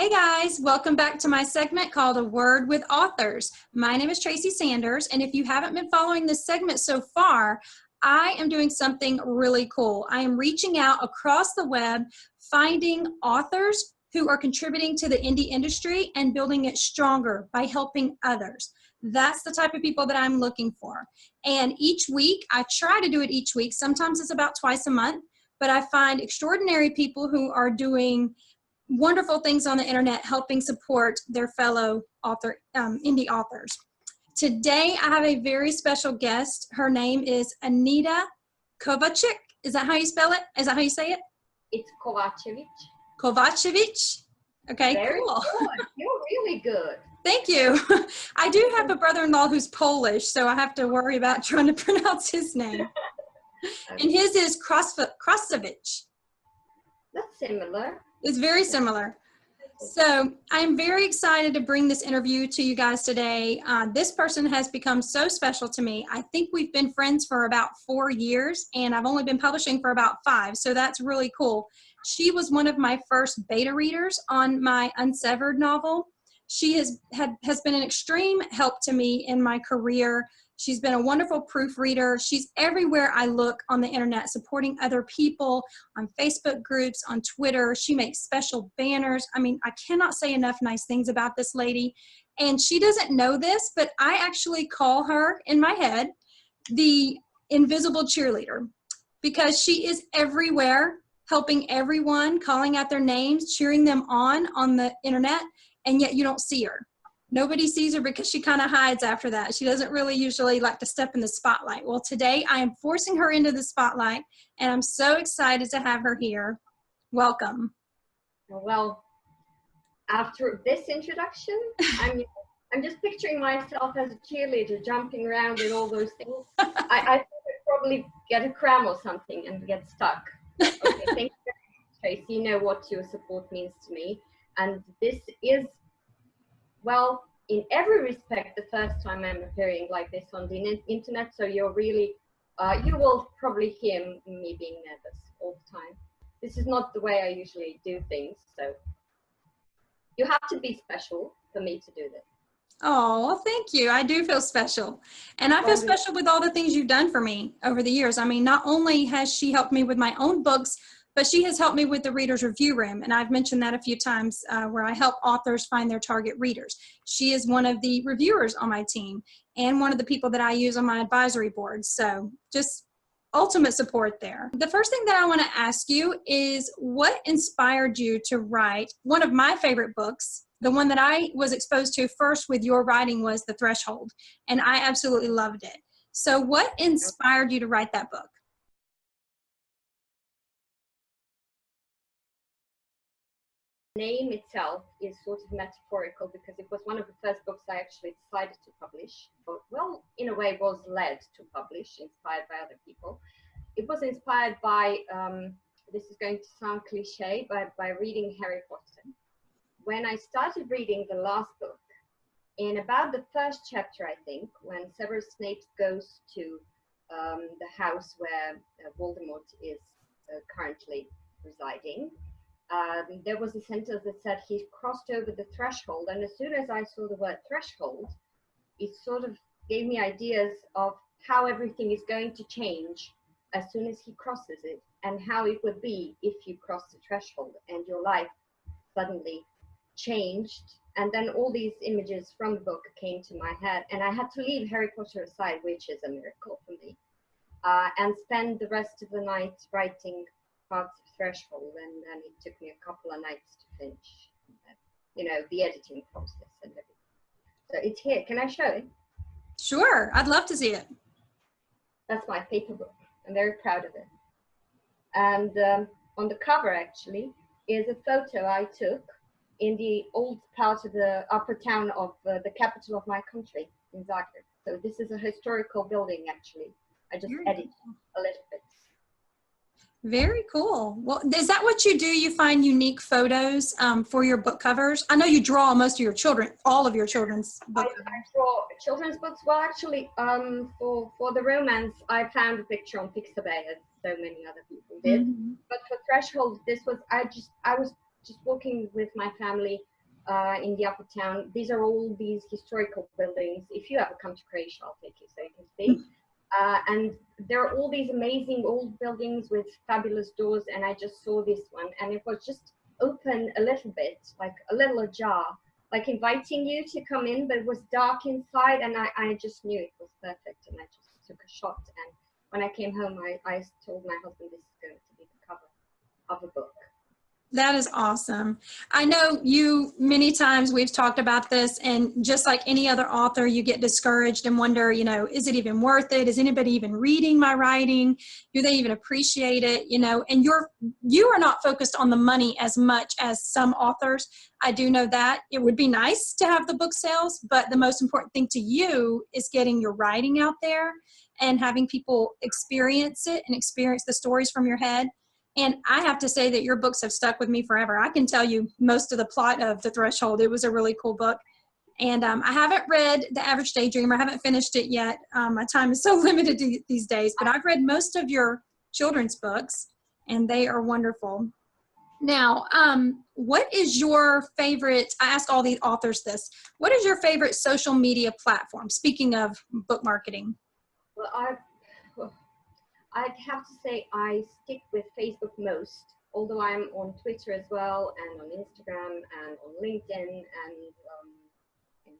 Hey guys, welcome back to my segment called A Word with Authors. My name is Tracy Sanders, and if you haven't been following this segment so far, I am doing something really cool. I am reaching out across the web, finding authors who are contributing to the indie industry and building it stronger by helping others. That's the type of people that I'm looking for. And each week, I try to do it each week. Sometimes it's about twice a month, but I find extraordinary people who are doing wonderful things on the internet, helping support their fellow indie authors. Today, I have a very special guest. Her name is Anita Kovacevic. Is that how you spell it? Is that how you say it? It's Kovacevic. Kovacevic? Okay, Very cool. Good. You're really good. Thank you. I do have a brother-in-law who's Polish, so I have to worry about trying to pronounce his name. Okay. And his is Kovacevic. That's similar. It's very similar. So I'm very excited to bring this interview to you guys today. This person has become so special to me. I think we've been friends for about 4 years, and I've only been publishing for about 5, so that's really cool. She was one of my first beta readers on my Unsevered novel. She has been an extreme help to me in my career. She's been a wonderful proofreader. She's everywhere I look on the internet, supporting other people on Facebook groups, on Twitter. She makes special banners. I mean, I cannot say enough nice things about this lady. And she doesn't know this, but I actually call her, in my head, the Invisible Cheerleader, because she is everywhere, helping everyone, calling out their names, cheering them on the internet, and yet you don't see her. Nobody sees her because she kind of hides after that. She doesn't really usually like to step in the spotlight. Well, today I am forcing her into the spotlight, and I'm so excited to have her here. Welcome. Well, after this introduction, I'm just picturing myself as a cheerleader jumping around with all those things. I think I'd probably get a cram or something and get stuck. Okay, thank you, Tracy. You know what your support means to me. And this is, well, in every respect, the first time I'm appearing like this on the internet, so you're really, you will probably hear me being nervous all the time. This is not the way I usually do things, so you have to be special for me to do this. Oh, well, thank you. I do feel special. And I feel special with all the things you've done for me over the years. I mean, not only has she helped me with my own books, but she has helped me with the Reader's Review Room, and I've mentioned that a few times, where I help authors find their target readers. She is one of the reviewers on my team and one of the people that I use on my advisory board, so just ultimate support there. The first thing that I want to ask you is, what inspired you to write one of my favorite books? The one that I was exposed to first with your writing was The Threshold, and I absolutely loved it. So what inspired you to write that book? The name itself is sort of metaphorical because it was one of the first books I actually decided to publish, but well, in a way was led to publish, inspired by other people. It was inspired by, this is going to sound cliche, by reading Harry Potter. When I started reading the last book, in about the first chapter, I think, when Severus Snape goes to the house where Voldemort is currently residing, there was a sentence that said he crossed over the threshold, and as soon as I saw the word threshold, it sort of gave me ideas of how everything is going to change as soon as he crosses it, and how it would be if you cross the threshold and your life suddenly changed. And then all these images from the book came to my head, and I had to leave Harry Potter aside, which is a miracle for me, and spend the rest of the night writing parts of Threshold, and then it took me a couple of nights to finish, you know, the editing process and everything. So it's here. Can I show it? Sure, I'd love to see it. That's my paper book. I'm very proud of it. And on the cover, actually, is a photo I took in the old part of the upper town of the capital of my country, in Zagreb. So this is a historical building, actually. I just edited a little bit. Very cool. Well, is that what you do? You find unique photos for your book covers? I know you draw most of your all of your children's book covers. I draw children's books. Well, actually, for the romance, I found a picture on Pixabay, as so many other people did. Mm-hmm. But for Threshold, this was I was just walking with my family in the upper town. These are all these historical buildings. If you ever come to Croatia, I'll take you so you can see. And there are all these amazing old buildings with fabulous doors, and I just saw this one, and it was just open a little bit, like a little ajar, like inviting you to come in, but it was dark inside, and I just knew it was perfect, and I just took a shot. And when I came home, I told my husband, this is going to be the cover of a book. That is awesome. I know you, many times we've talked about this, and just like any other author, you get discouraged and wonder, you know, is it even worth it? Is anybody even reading my writing? Do they even appreciate it? You know, and you are not focused on the money as much as some authors. I do know that. It would be nice to have the book sales, but the most important thing to you is getting your writing out there and having people experience it and experience the stories from your head. And I have to say that your books have stuck with me forever. I can tell you most of the plot of The Threshold. It was a really cool book. And I haven't read The Average Daydreamer. I haven't finished it yet. My time is so limited these days. But I've read most of your children's books, and they are wonderful. Now, what is your favorite, I ask all the authors this, what is your favorite social media platform, speaking of book marketing? Well, I'd have to say I stick with Facebook most, although I'm on Twitter as well, and on Instagram, and on LinkedIn, and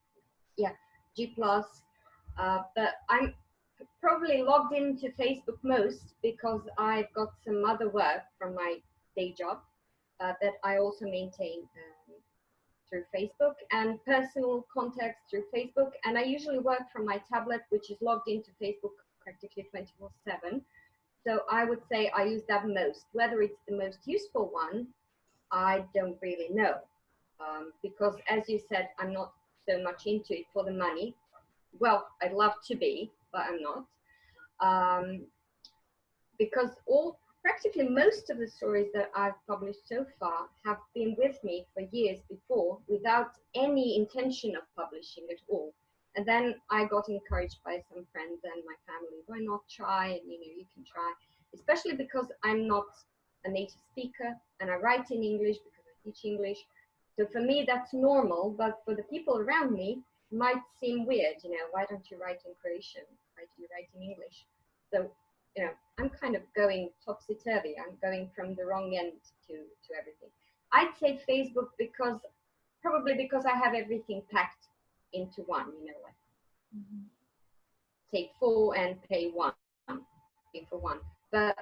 yeah, G+. But I'm probably logged into Facebook most because I've got some other work from my day job that I also maintain through Facebook, and personal contacts through Facebook. And I usually work from my tablet, which is logged into Facebook practically 24/7. So I would say I use that most. Whether it's the most useful one, I don't really know. Because as you said, I'm not so much into it for the money. Well, I'd love to be, but I'm not. Because practically most of the stories that I've published so far have been with me for years before without any intention of publishing at all. And then I got encouraged by some friends and my family, why not try? And you can try, especially because I'm not a native speaker and I write in English because I teach English. So for me, that's normal. But for the people around me, it might seem weird, why don't you write in Croatian? Why do you write in English? So, I'm kind of going topsy-turvy. I'm going from the wrong end to everything. I'd say Facebook probably because I have everything packed into one, like take 4 and pay 1, pay for 1. But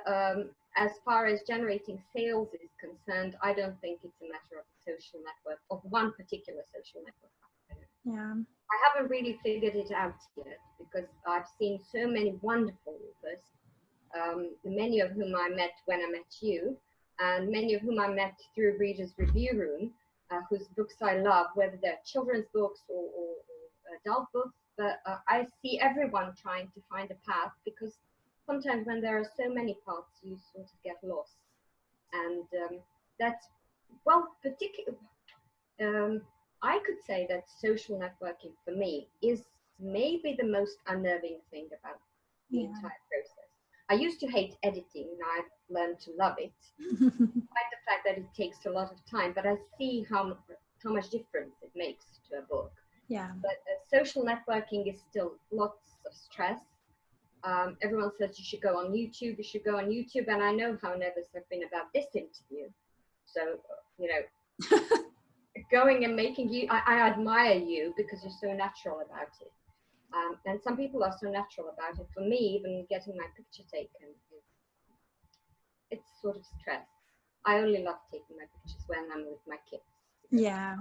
as far as generating sales is concerned, I don't think it's a matter of a social network, of one particular social network. Yeah. I haven't really figured it out yet because I've seen so many wonderful authors, many of whom I met when I met you, and many of whom I met through Reader's Review Room, whose books I love, whether they're children's books or adult books. But I see everyone trying to find a path, because sometimes when there are so many paths, you sort of get lost. And that's, well, particularly, I could say that social networking for me is maybe the most unnerving thing about the entire process. I used to hate editing, now I've learned to love it, despite the fact that it takes a lot of time, but I see how much difference it makes to a book. Yeah. But social networking is still lots of stress. Everyone says you should go on YouTube, and I know how nervous I've been about this interview. So, going and making you, I admire you because you're so natural about it. And some people are so natural about it. For me, even getting my picture taken, it's sort of stress. I only love taking my pictures when I'm with my kids. Yeah.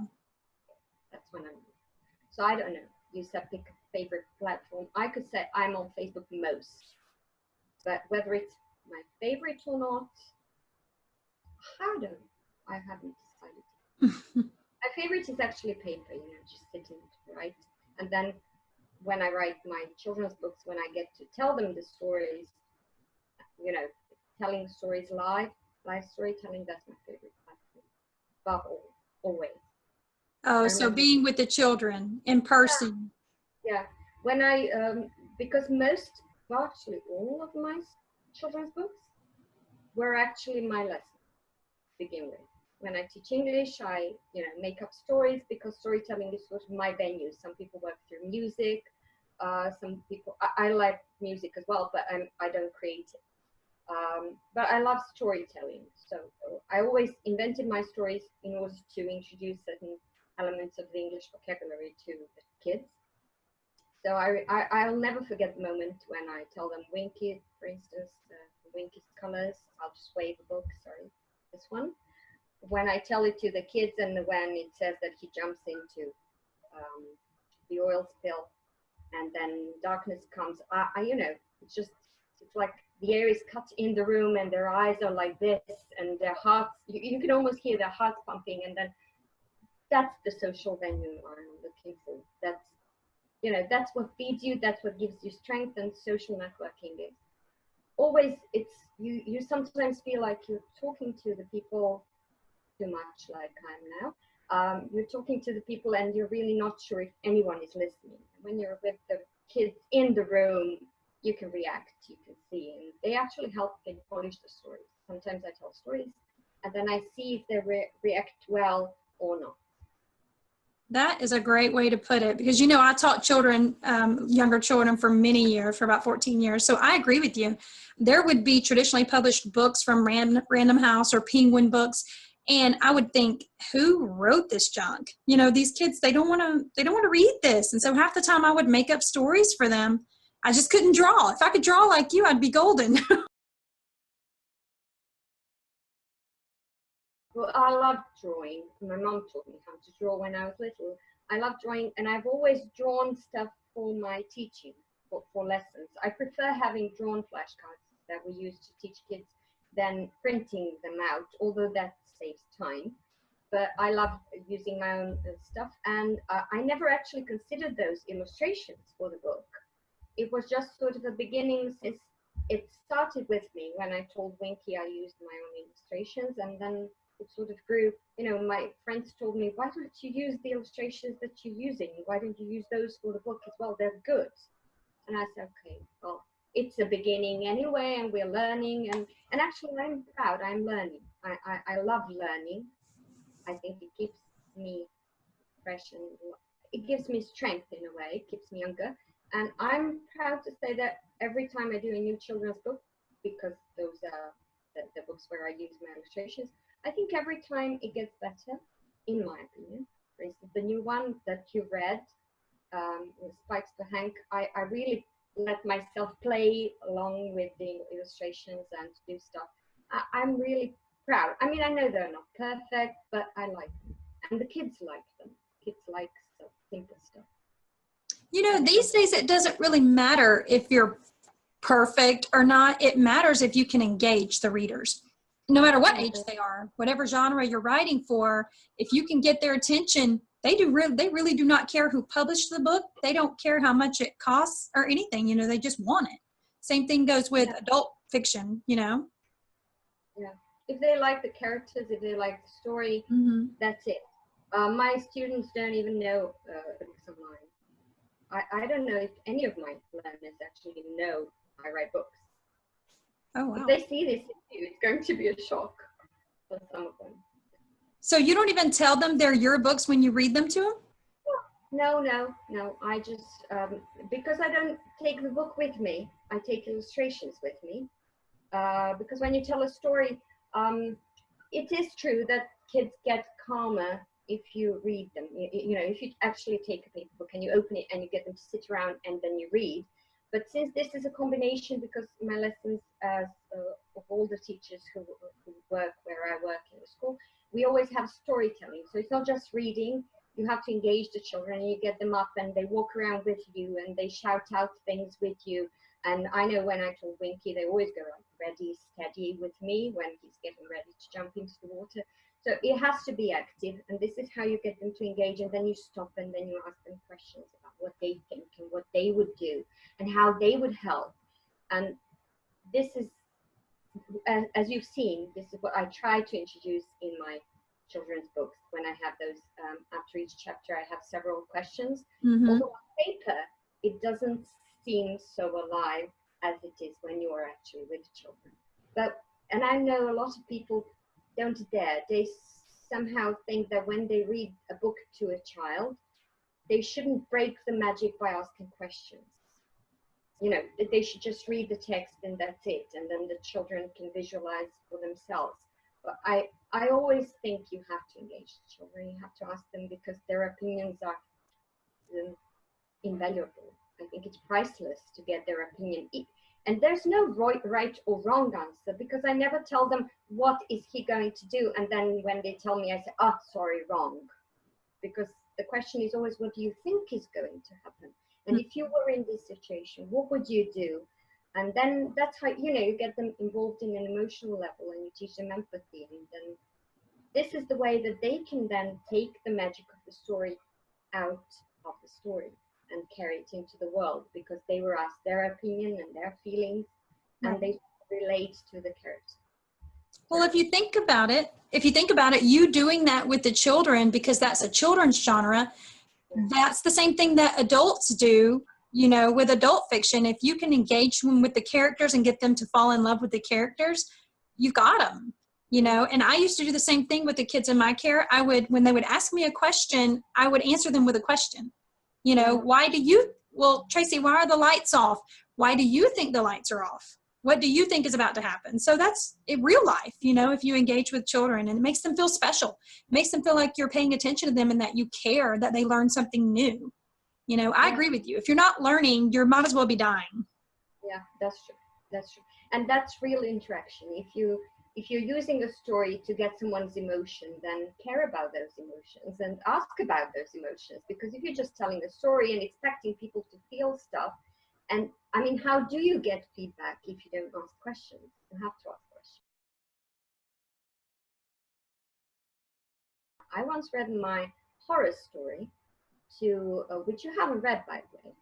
That's when I'm. So I don't know. You said pick a favorite platform. I could say I'm on Facebook most. But whether it's my favorite or not, I don't know. I haven't decided. My favorite is actually paper, just sitting to write. And then when I write my children's books, when I get to tell them the stories, telling stories live storytelling, that's my favorite platform. Above all, always. Oh, so being with the children in person. Yeah. When because actually all of my children's books were actually my lessons to begin with. when I teach English, I make up stories because storytelling is sort of my venue. Some people work through music. Some people, I like music as well, but I don't create it. But I love storytelling. So I always invented my stories in order to introduce certain elements of the English vocabulary to the kids. So I'll never forget the moment when I tell them Winky, for instance, Winky's colors. I'll just wave a book, sorry, this one. When I tell it to the kids and when it says that he jumps into the oil spill and then darkness comes, it's like the air is cut in the room and their eyes are like this and their hearts, you can almost hear their hearts pumping, and then that's the social venue I'm looking for. That's what feeds you, that's what gives you strength, and social networking is always, you sometimes feel like you're talking to the people too much, like I'm now. You're talking to the people and you're really not sure if anyone is listening. When you're with the kids in the room, you can react, you can see, and they actually help me polish the stories. Sometimes I tell stories and then I see if they react well or not. That is a great way to put it, because, I taught children, younger children for many years, for about 14 years. So I agree with you. There would be traditionally published books from Random House or Penguin Books. And I would think, who wrote this junk? These kids, they don't want to read this. And so half the time I would make up stories for them. I just couldn't draw. If I could draw like you, I'd be golden. Well, I love drawing. My mom taught me how to draw when I was little. I love drawing, and I've always drawn stuff for my teaching, for lessons. I prefer having drawn flashcards that we use to teach kids than printing them out, although that saves time. But I love using my own stuff, and I never actually considered those illustrations for the book. It was just sort of a beginning. Since it started with me when I told Winky I used my own illustrations, and then it sort of grew. My friends told me, why don't you use the illustrations that you're using? Why don't you use those for the book as well? They're good. And I said, okay, well, it's a beginning anyway, and we're learning. And actually, I'm proud. I'm learning. I love learning. I think it keeps me fresh and it gives me strength in a way. It keeps me younger. And I'm proud to say that every time I do a new children's book, because those are the books where I use my illustrations, I think every time it gets better, in my opinion. For instance, the new one that you read, with Spikes for Hank, I really let myself play along with the illustrations and do stuff. I'm really proud. I mean, I know they're not perfect, but I like them. And the kids like them. Kids like simple stuff. These days it doesn't really matter if you're perfect or not. It matters if you can engage the readers. No matter what age they are, whatever genre you're writing for, if you can get their attention, they really do not care who published the book. They don't care how much it costs or anything, they just want it. Same thing goes with adult fiction, Yeah. If they like the characters, if they like the story, that's it. My students don't even know books of mine. I don't know if any of my learners actually know I write books. Oh, wow. If they see this interview, it's going to be a shock for some of them. So you don't even tell them they're your books when you read them to them? No. I just, because I don't take the book with me, I take illustrations with me. Because when you tell a story, it is true that kids get calmer if you read them. If you actually take a paper book and you open it and you get them to sit around and then you read. But since this is a combination, because my lessons as of all the teachers who work where I work in the school, we always have storytelling. So it's not just reading. You have to engage the children, and you get them up and they walk around with you and they shout out things with you. And I know when I told Winky, they always go ready, steady with me when he's getting ready to jump into the water. So it has to be active, and this is how you get them to engage, and then you stop and then you ask them questions about what they think and what they would do and how they would help. And this is, as you've seen, this is what I try to introduce in my children's books. When I have those, after each chapter, I have several questions. Although on paper, it doesn't seem so alive as it is when you're actually with children. And I know a lot of people don't dare. They somehow think that when they read a book to a child, they shouldn't break the magic by asking questions. You know, that they should just read the text and that's it, and then the children can visualize for themselves. But I always think you have to engage the children. You have to ask them, because their opinions are invaluable. I think it's priceless to get their opinion. And there's no right or wrong answer, because I never tell them, what is he going to do? And then when they tell me, I say, oh, sorry, wrong. Because the question is always, what do you think is going to happen? And if you were in this situation, what would you do? And then that's how, you know, you get them involved in an emotional level, and you teach them empathy. And then this is the way that they can then take the magic of the story out of the story and carry it into the world, because they were asked their opinion and their feelings, and they relate to the character. Well, if you think about it, you doing that with the children, because that's a children's genre, that's the same thing that adults do, you know, with adult fiction. If you can engage them with the characters and get them to fall in love with the characters, you've got them, you know. And I used to do the same thing with the kids in my care. I would, when they would ask me a question, I would answer them with a question. You know, well, Tracy, why are the lights off? Why do you think the lights are off? What do you think is about to happen? So that's in real life, you know, if you engage with children, and it makes them feel special. It makes them feel like you're paying attention to them and that you care, that they learn something new. You know, I agree with you. If you're not learning, you might as well be dying. Yeah, that's true. That's true. And that's real interaction. If you're using a story to get someone's emotion, then care about those emotions and ask about those emotions. Because if you're just telling a story and expecting people to feel stuff, and I mean, how do you get feedback if you don't ask questions? You have to ask questions. I once read my horror story to, which you haven't read, by the way.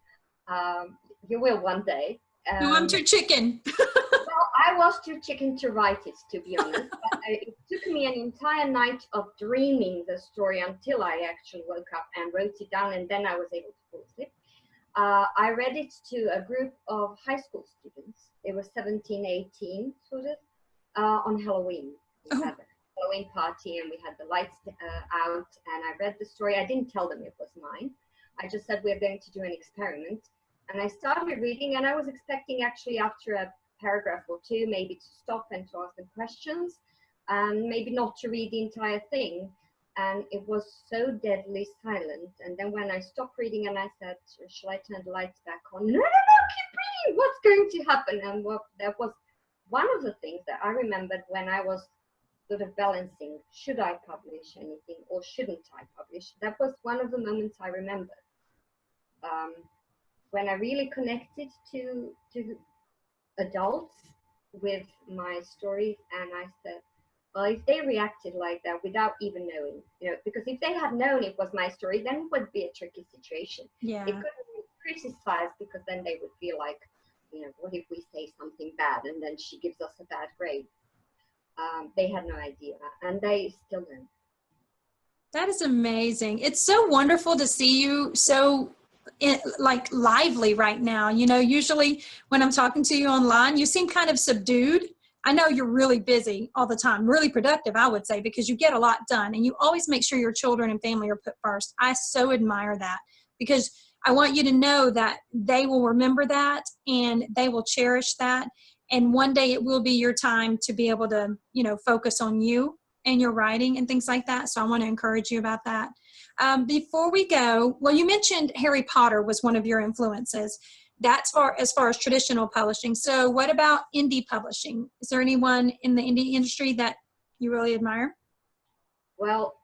You will one day. No, I'm too chicken. Well, I was too chicken to write it, to be honest. But it took me an entire night of dreaming the story until I actually woke up and wrote it down, and then I was able to fall asleep. I read it to a group of high school students. It was 17, 18, sort of, on Halloween. We had a Halloween party, and we had the lights out, and I read the story. I didn't tell them it was mine. I just said, we're going to do an experiment. And I started reading, and I was expecting, actually, after a paragraph or two, maybe to stop and to ask them questions, and maybe not to read the entire thing. And it was so deadly silent. And then when I stopped reading and I said, shall I turn the lights back on? No, keep reading. What's going to happen? And that was one of the things that I remembered when I was sort of balancing, should I publish anything or shouldn't I publish? That was one of the moments I remembered. When I really connected to adults with my stories, and I said, well, if they reacted like that without even knowing, you know, because if they had known it was my story, then it would be a tricky situation. Yeah. They couldn't be criticized, because then they would feel like, you know, what if we say something bad and then she gives us a bad grade? They had no idea, and they still don't. That is amazing. It's so wonderful to see you so like lively right now. You know, usually when I'm talking to you online, you seem kind of subdued. I know you're really busy all the time, really productive, I would say, because you get a lot done, and you always make sure your children and family are put first. I so admire that, because I want you to know that they will remember that and they will cherish that. And one day it will be your time to be able to, you know, focus on you and your writing and things like that. So I want to encourage you about that. Before we go, well, you mentioned Harry Potter was one of your influences. That's as far as traditional publishing. So what about indie publishing? Is there anyone in the indie industry that you really admire? Well,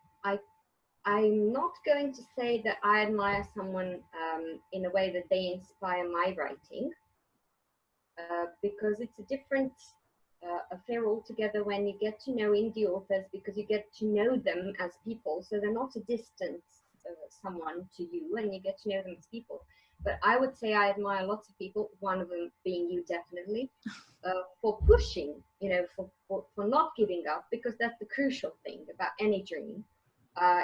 I'm not going to say that I admire someone in a way that they inspire my writing, because it's a different affair altogether when you get to know indie authors, because you get to know them as people. So they're not a distant someone to you, and you get to know them as people. But I would say I admire lots of people, one of them being you, definitely, for pushing, you know, for not giving up, because that's the crucial thing about any dream.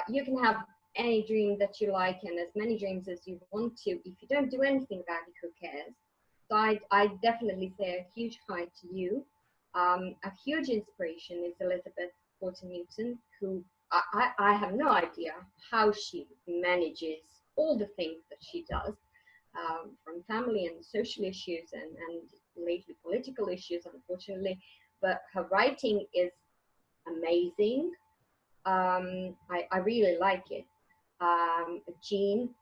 You can have any dream that you like and as many dreams as you want to. If you don't do anything about it, who cares? So I definitely say a huge hi to you. A huge inspiration is Elizabeth Horton Newton, who I have no idea how she manages all the things that she does, from family and social issues and lately political issues, unfortunately. But her writing is amazing. I really like it. Jean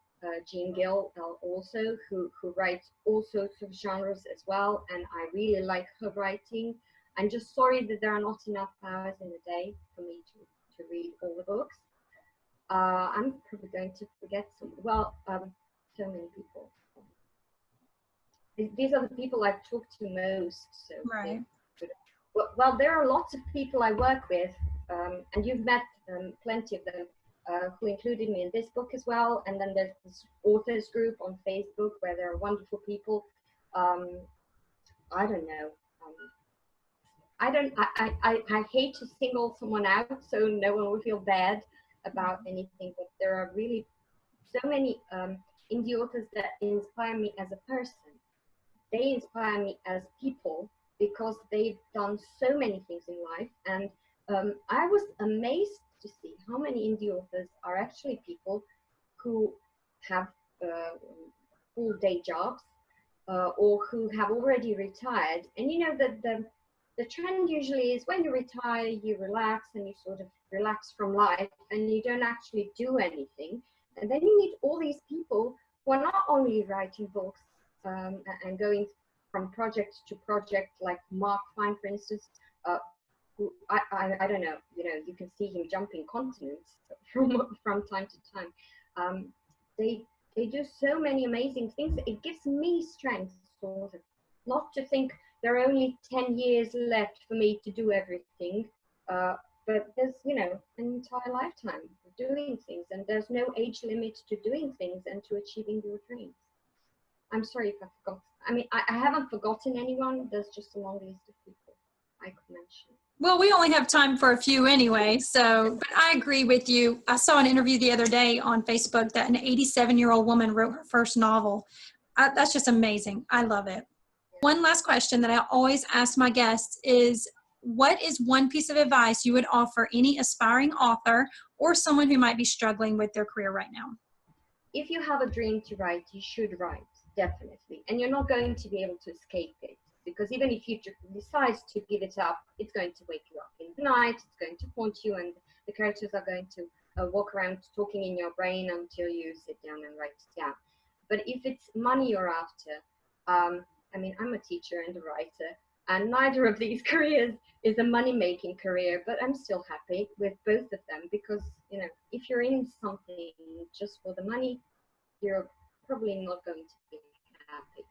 Gill also, who writes all sorts of genres as well, and I really like her writing. I'm just sorry that there are not enough hours in a day for me to read all the books. I'm probably going to forget some, so many people. These are the people I've talked to most. So Right. well, there are lots of people I work with, and you've met plenty of them, who included me in this book as well. And then there's this authors group on Facebook where there are wonderful people. I don't know. I hate to single someone out, so no one will feel bad about anything, but there are really so many indie authors that inspire me as a person. They inspire me as people because they've done so many things in life. And I was amazed to see how many indie authors are actually people who have full day jobs, or who have already retired. And you know that the trend usually is when you retire, you relax and you sort of relax from life and you don't actually do anything. And then you meet all these people who are not only writing books, and going from project to project, like Mark Fine, for instance, who I don't know, you can see him jumping continents from time to time. They do so many amazing things. It gives me strength, sort of, not to think there are only 10 years left for me to do everything, but there's, an entire lifetime of doing things, and there's no age limit to doing things and to achieving your dreams. I'm sorry if I forgot. I mean, I haven't forgotten anyone. There's just a long list of people I could mention. Well, we only have time for a few anyway, but I agree with you. I saw an interview the other day on Facebook that an 87-year-old woman wrote her first novel. That's just amazing. I love it. One last question that I always ask my guests is, what is one piece of advice you would offer any aspiring author or someone who might be struggling with their career right now? If you have a dream to write, you should write, definitely. And you're not going to be able to escape it, because even if you decide to give it up, it's going to wake you up in the night, it's going to haunt you, and the characters are going to walk around talking in your brain until you sit down and write it down. But if it's money you're after, I mean, I'm a teacher and a writer, and neither of these careers is a money-making career, but I'm still happy with both of them, because, if you're in something just for the money, you're probably not going to be happy.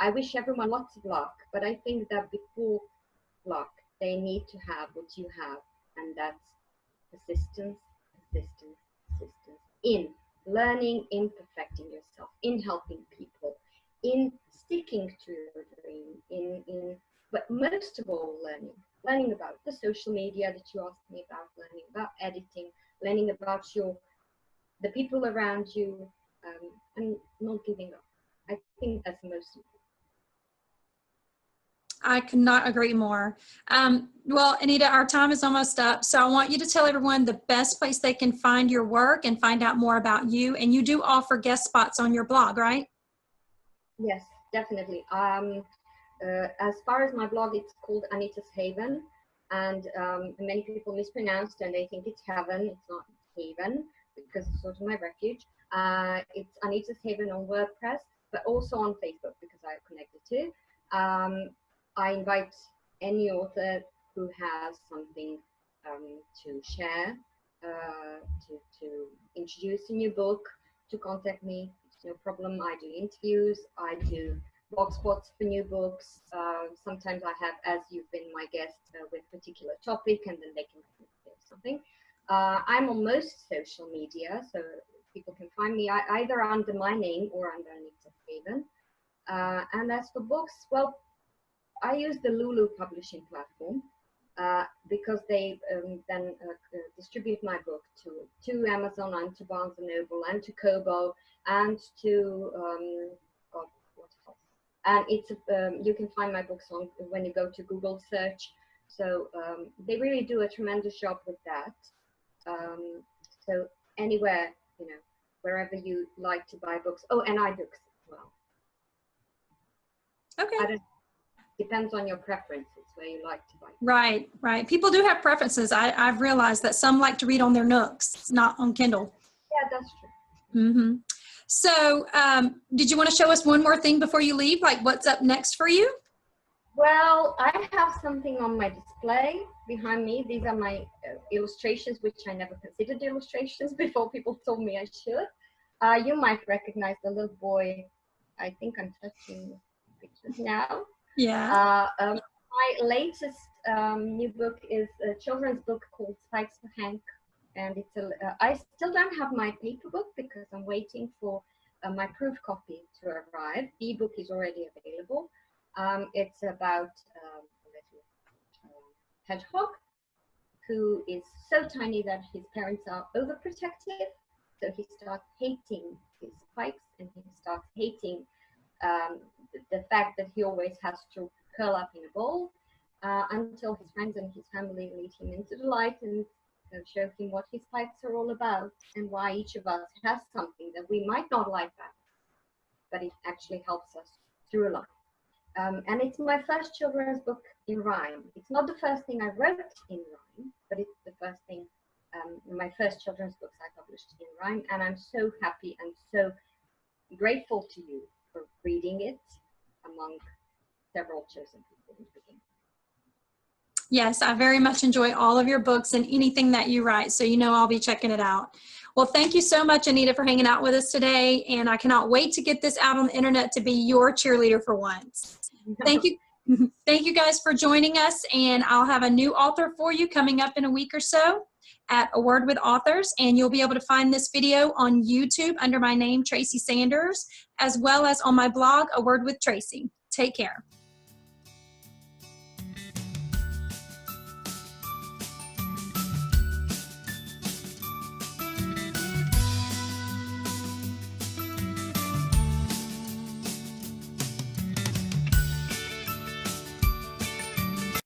I wish everyone lots of luck, but I think that before luck, they need to have what you have, and that's persistence, persistence, persistence in learning, in perfecting yourself, in helping people, in sticking to your dream, but most of all, learning about the social media that you asked me about, learning about editing, learning about the people around you, and not giving up. I think that's the most important. I could not agree more. Well, Anita, our time is almost up, so I want you to tell everyone the best place they can find your work and find out more about you. And you do offer guest spots on your blog, right? Yes, definitely. As far as my blog, it's called Anita's Haven, and many people mispronounce and they think it's heaven. It's not haven, because it's sort of my refuge. It's Anita's Haven on WordPress, but also on Facebook, because I connected to. I invite any author who has something to share, to introduce a new book, to contact me. It's no problem. I do interviews. I do blog spots for new books. Sometimes I have, as you've been my guest, with a particular topic, and then they can say something. I'm on most social media, so people can find me either under my name or under Anita Haven. And as for books, well, I use the Lulu publishing platform, because they then distribute my book to Amazon and to Barnes & Noble and to Kobo and to God, what else? And it's you can find my books on when you go to Google search. So they really do a tremendous job with that. So anywhere, you know, wherever you like to buy books. Oh, and iBooks as well. Okay. Depends on your preferences where you like to buy. Right, right. People do have preferences. I've realized that some like to read on their Nooks, not on Kindle. Yeah, that's true. Mm-hmm. So did you want to show us one more thing before you leave? Like what's up next for you? Well, I have something on my display behind me. These are my illustrations, which I never considered illustrations before people told me I should. You might recognize the little boy. I think I'm touching pictures now. Yeah. My latest new book is a children's book called Spikes for Hank. And it's I still don't have my paper book because I'm waiting for my proof copy to arrive. The ebook is already available. It's about a little hedgehog who is so tiny that his parents are overprotective. So he starts hating his spikes, and he starts hating the fact that he always has to curl up in a ball until his friends and his family lead him into the light and show him what his spikes are all about and why each of us has something that we might not like that, but it actually helps us through life. And it's my first children's book in rhyme. It's not the first thing I wrote in rhyme, but it's the first thing, my first children's books I published in rhyme. And I'm so happy and so grateful to you for reading it among several chosen people in the beginning. Yes, I very much enjoy all of your books and anything that you write, so you know I'll be checking it out. Well, thank you so much, Anita, for hanging out with us today, and I cannot wait to get this out on the internet to be your cheerleader for once. Thank you. Thank you guys for joining us, and I'll have a new author for you coming up in a week or so at A Word with Authors, and you'll be able to find this video on YouTube under my name, Tracy Sanders, as well as on my blog, A Word with Tracy. Take care.